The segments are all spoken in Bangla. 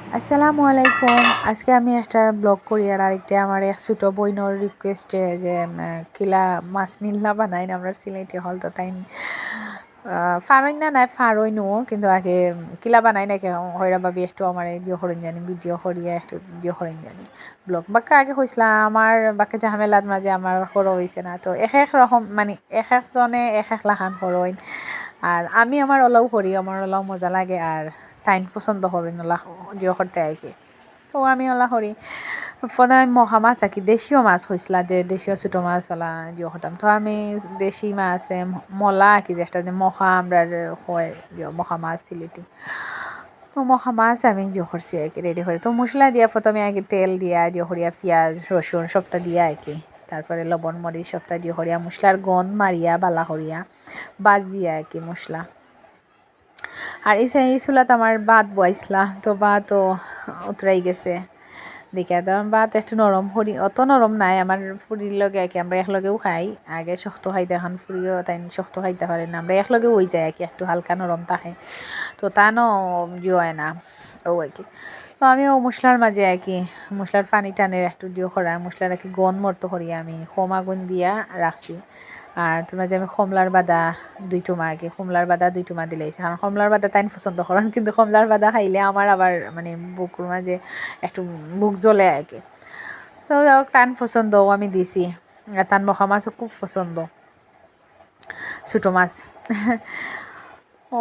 আসসালামু আলাইকুম। আজকে আমি একটা ব্লগ করি আর আরেকটা আমার এক ছোট বইনোর রিকোয়েস্টে যে কিলা মাছ নিল্লা বানাই আমরা সিলেটি হল তো তাই ফারইন না নাই ফারইনও কিন্তু আগে কিলা বানাই নাকি হয়রা ভাবি একটু আমার ভিডিও করেন জানি ভিডিও করিয়া একটু ভিডিও করেন জানি ব্লগ বাক্কা আগে কইসলাম আমার বাক্কা ঝামেলার মাঝে আমার সরো হয়েছে না তো এক রকম মানে এক একজনে এক এক লাখান সরইন আর আমি আমার ওলাও করি আমার ওলাও মজা লাগে আর তাইন পছন্দ করেন ওলা জিও করতে আর কি তো আমি ওলা করি প্রথমে মহা মাছ আর কি দেশীয় মাছ হয়েছিল যে দেশীয় ছোটো মাছ ওলা জিও করতাম তো আমি দেশি মাছ মলা আর কি যে একটা যে মহা আমরা হয় মহা মাছ সিলেটি তো মহা মাছ আমি জিও করছি আর কি রেডি করে তো মশলা দিয়া প্রথমে আগে তেল দিয়া জিও করিয়া পেঁয়াজ রসুন সবটা দিয়া আর কি তারপরে লবণ মরিচ সবটা জিও করিয়া মশলার গন্ধ মারিয়া বালা করিয়া বাজিয়া আর কি মশলা আর এই চুলাত আমার ভাত বয়াইছিলা তো ভাতও উতরাই গেছে দেখে তখন ভাত একটু নরম ফুরি অত নরম নাই আমার ফুরির লগে আর কি আমরা একলগেও খাই আগে শক্ত খাইতে এখন ফুরিও তাই শক্ত খাইতে পারে না আমরা একলগে হয়ে যায় আর কি একটু হালকা নরম থাকে তো তা হয় না ও আর কি তো আমি ও মশলার মাঝে আর কি মশলার পানি টানের একটু দিও করা মশলার আর কি গন মরতো করি আমি কম আগুন দিয়া রাখছি আর তোমরা যে আমি কমলার বাদা দুই টুমা আর কি কমলার বাদা দুই টুমা দিলেইছে কারণ কমলার বাদা তাই পছন্দ করেন কিন্তু কমলার বাদা খাইলে আমার আবার মানে বুকুর মাঝে একটু বুক জ্বলে আর কি তো টান পছন্দও আমি দিছি আর টান মখা মাছও খুব পছন্দ ছোটো মাছ ও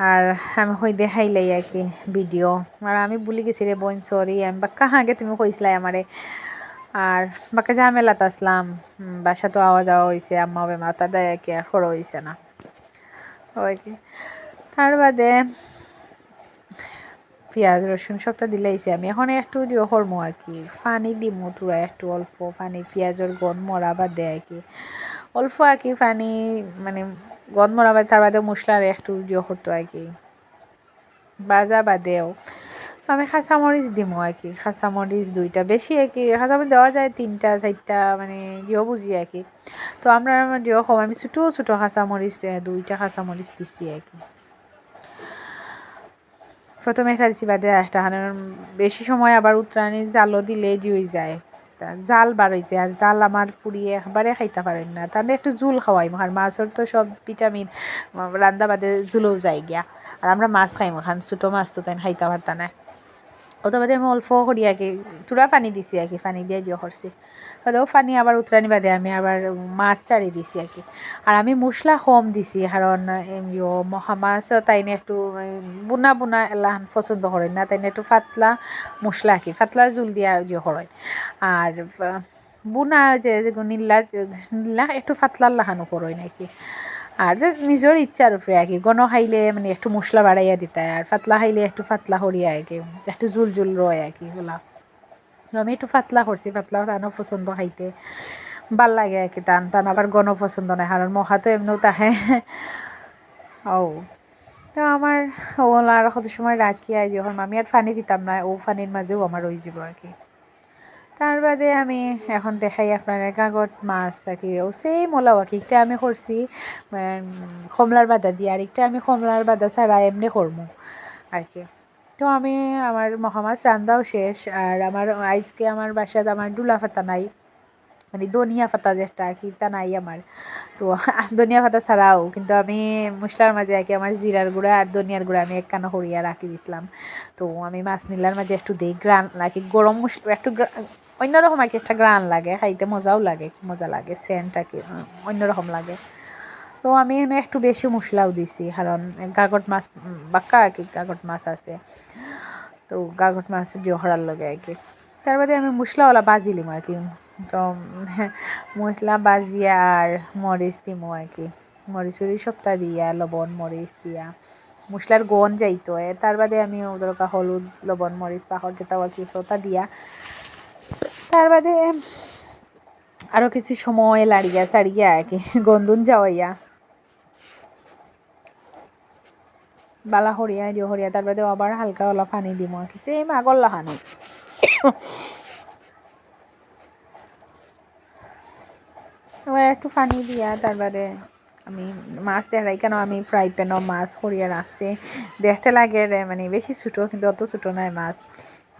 আর আমি হই দেখাইলাই আর কি ভিডিও আর আমি ভুলে গেছি রে বোন সরি আমি বাক্কা আগে তুমি কইসলাই আমারে আর বাক্কা ঝামেলাতে আসলাম বাসা তো আওয়া যাওয়া হয়েছে আম্মা বেমা তাদের আর কি আর খরো হয়েছে না ওই কি তার বাদে পেঁয়াজ রসুন সবটা দিলাইছি আমি এখন একটু দিও করমো আর কি পানি দিমু তুরা একটু অল্প পানি পেঁয়াজের গন মরা বা দেয় আর কি অল্প আর কি পানি মানে গন মরা বা তার বাদে মশলার একটু দিও করতো আর কি বাজা বাদেও আমি কাঁচামরিচ দিমু আর কি কাঁচামরিচ দুইটা বেশি আর কি কাঁচামরিচ দেওয়া যায় তিনটা চারটা মানে দিও বুঝি আর কি তো আমরা দিও কম আমি ছোটো ছোটো কাঁচামরিচ দুইটা কাঁচামরিচ দিছি আর কি প্রথমে একটা দিছি বাদে একটা বেশি সময় আবার উত্তরায়ণের জালও দিলে জুই যায় জাল বার হয়েছে আর জাল আমার পুড়িয়ে একবারে খাইতে পারেন না তাহলে একটু জুল খাওয়াই আর মাছের তো সব ভিটামিন রান্দা বাদে জুলেও যায় গিয়া আর আমরা মাছ খাইম খান ছোটো মাছ তো তাই খাইতে পারতা না ওটা বাদে আমি অল্প করি আর কি তুরা পানি দিছি আর কি পানি দিয়ে জিও করছি তাদেরও পানি আবার উতরানি বাদে আমি আবার মাছ চাড়ি দিছি আর কি আর আমি মশলা কম দিছি কারণ মহা মাছ তাই একটু বুনা বুনা এলাহান পছন্দ করেন না তাই একটু পাতলা মশলা আর কি পাতলা জুল দিয়া জিও করেন আর বুনা যে নীলা নীলা একটু পাতলার লাহানো করেন নাকি আর নিজের ইচ্ছার উপরে আর কি গণ খাইলে মানে একটু মশলা বাড়াইয়া দিতে আর পাতলা খাইলে একটু পাতলা করিয়া আর কি একটু জুল জুল রয় আর কি ওলা আমি একটু পাতলা করছি পাতলা টানও পছন্দ খাইতে ভাল লাগে আর কি টান টান আবার গণ পছন্দ নাই কারণ মহা তো এমনিও তাহে ও তো আমার ওলা আর কত সময় রাখি আর যখন আমি আর ফানি দিতাম না ও ফানির মাঝেও আমার রয়ে যাব আর কি তার বাদে আমি এখন দেখাই আপনার কাগজ মাছ আর কি ও সেই মোলাও আর কি একটা আমি করছি কমলার বাদা দিয়ে আর একটা আমি কমলার বাদা ছাড়া এমনি করবো আর কি তো আমি আমার মহামাছ রান্নাও শেষ আর আমার আজকে আমার বাসায় আমার ডুলা পাতা নাই মানে ধনিয়া পাতা যেটা আর কি তা নাই আমার তো ধনিয়া পাতা ছাড়াও কিন্তু আমি মশলার মাঝে আর কি আমার জিরার গুঁড়া আর ধনিয়ার গুঁড়া আমি একখানা হরিয়া রাখি দিছিলাম তো আমি মাছ নিলার মাঝে একটু দিই গ্রান লাগে গরম মশলা একটু অন্যরকম আর কি একটা গ্রান লাগে খাইতে মজাও লাগে মজা লাগে সেন্ট আর কি অন্যরকম লাগে তো আমি এখানে একটু বেশি মশলাও দিছি কারণ গাগট মাছ বাক্কা আর কি গাগট মাছ আছে তো গাগট মাছ দিয়ে হরার লগে আর কি তার বাদে আমি মশলাওয়ালা বাজিলিম আর কি তো মশলা বাজিয়া আর মরিচ দিমো আর কি মরিচ উরিচ সবটা দিয়া লবণ মরিচ দিয়া মশলার গন যাইতো তার বাদে আমি ওদরকা হলুদ লবণ মরিচ পাখর যেটা আর কি ওটা দিয়া তার বাদে আরও কিছু সময় লাড়িয়া চাড়িয়া আর কি গন্ধুন যাওয়াইয়া বালা হরিয়া দিও হরিয়া তার বাদে আবার হালকা ওলা পানি দিমো আর কি সেম আগর লাহানো আবার একটু পানি দিয়া তার বাদে আমি মাছ দেখাই কেন আমি ফ্রাই প্যানও মাছ করিয়া রাখছি দেখতে লাগে মানে বেশি ছোটো কিন্তু অত ছোটো নাই মাছ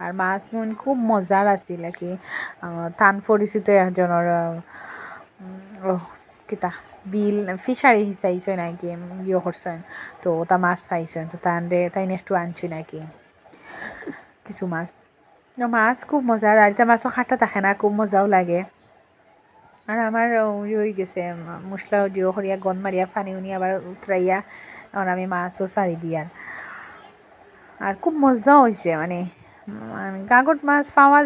আর মাছ মানে খুব মজার আছিল কি টান পরিচিত একজনের কিতা বিল ফিশারি হিসাইছে নাকি ইয়ে করছেন তো ওটা মাছ পাইছেন তো তাইনে একটু আনছি নাকি কিছু মাছ মাছ খুব মজার আর এটা মাছও খাটা থাকে না খুব মজাও লাগে আর আমার হয়ে গেছে মশলা দিও করিয়া গন মারিয়া পানি উনি আবার উতরাইয়া এখন আমি মাছও ছাড়ি দিয়ার আর খুব মজাও হয়েছে মানে গাগট মাছ পাওয়া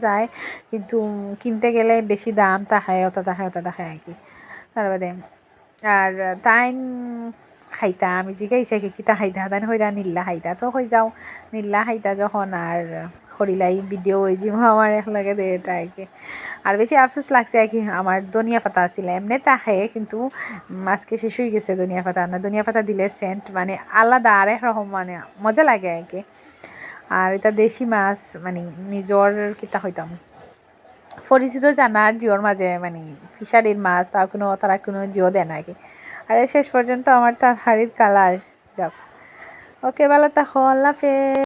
যায় কিন্তু কিনতে গেলে বেশি দাম তাহায় অত দেখায় আর কি তারপরে আর তাই খাইতা আমি জিগাইছে কি কিতা খাইতা তাই হইরা নীল্লা খাইতা তো হয়ে যাও নীল্লা খাইতা যখন আর খরিলাই ভিডিও ওই যে আমার একলাগে দে এটা আর কি আর বেশি আফসোস লাগছে আর কি আমার ধনিয়া পাতা ছিল এমনি তাহে কিন্তু আজকে শেষ হয়ে গেছে ধনিয়া পাতা না ধনিয়া পাতা দিলে সেন্ট মানে আলাদা আরেক রকম মানে মজা লাগে আর কি আর এটা দেশি মাছ মানে নিজর কিতা হইতাম পরিচিত জানার জিওর মাঝে মানে ফিশারির মাছ তারা কোনো জিও দেয় না আর কি আর শেষ পর্যন্ত আমার তার হাড়ির কালার যাক ওকে ভালো থাকো আল্লাহ হাফেজ।